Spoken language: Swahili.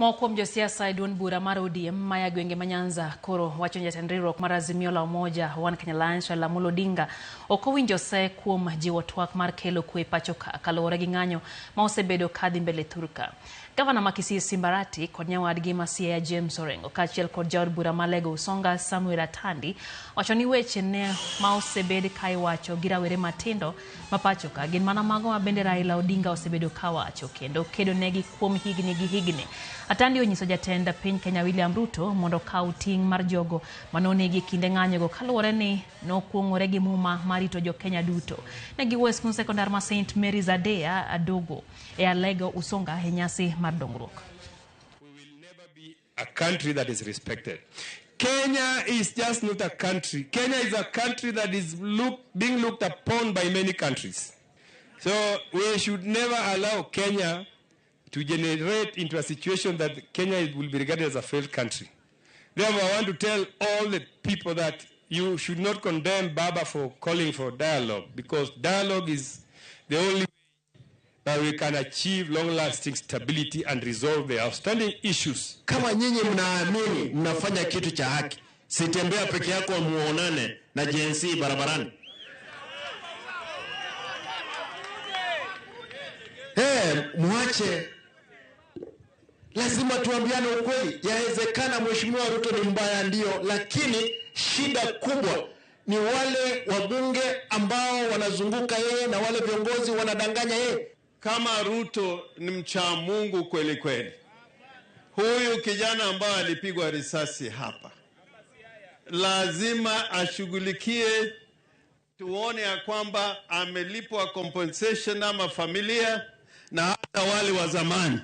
Maukuom josiasa e duond bura mar ODM maya gwenge manyanza koro wacho jatend riwruok mar Azimio la Umoja One Kenya Alliance Raila Amolo Odinga ok owinjo se kuom jiwo twak mar kelo kwe pacho kaluwore gi ng'anyo ma osebedo kadhi mbele Thurka. Gavana ma Kisii Simba Arati kod nyawadgi ma Siaya James Orengo kaachiel kod jaod bura ma Lego Usonga Samuel Atandi wacho ni weche ne ma osebed ka iwacho gi rawere matindo ma pacho ka gin mana mago ma bende Raila Odinga osebedo ka wacho kendo kedo negi kuom higni gi higni. Atandi onyiso jatend piny Kenya William Ruto mondo kaw ting' mar jogo manonegi kinde ng'anyogo kaluwore ni nokuong'ore gi muma marito jo Kenya duto. Negi wuoyo skul sekondar ma St. Mary's Adea Adogo e Alego Usonga e nyasi mar dongruok. We will never be a country that is respected. Kenya is just not a country. Kenya is a country that is being looked upon by many countries. So we should never allow Kenya to generate into a situation that Kenya will be regarded as a failed country. Therefore, I want to tell all the people that you should not condemn Baba for calling for dialogue, because dialogue is the only way that we can achieve long-lasting stability and resolve the outstanding issues. Kama nyinyi mnaamini mnafanya kitu cha haki, sitembea peke yako muonane na JNC barabarani. Mwache. Lazima tuambiane ukweli. Yawezekana Mheshimiwa Ruto ni mbaya ndio, lakini shida kubwa ni wale wabunge ambao wanazunguka yeye na wale viongozi wanadanganya yeye. Kama Ruto ni mcha Mungu kweli kweli, huyu kijana ambao alipigwa risasi hapa lazima ashughulikie, tuone ya kwamba amelipwa compensation ama familia na hata wale wa zamani.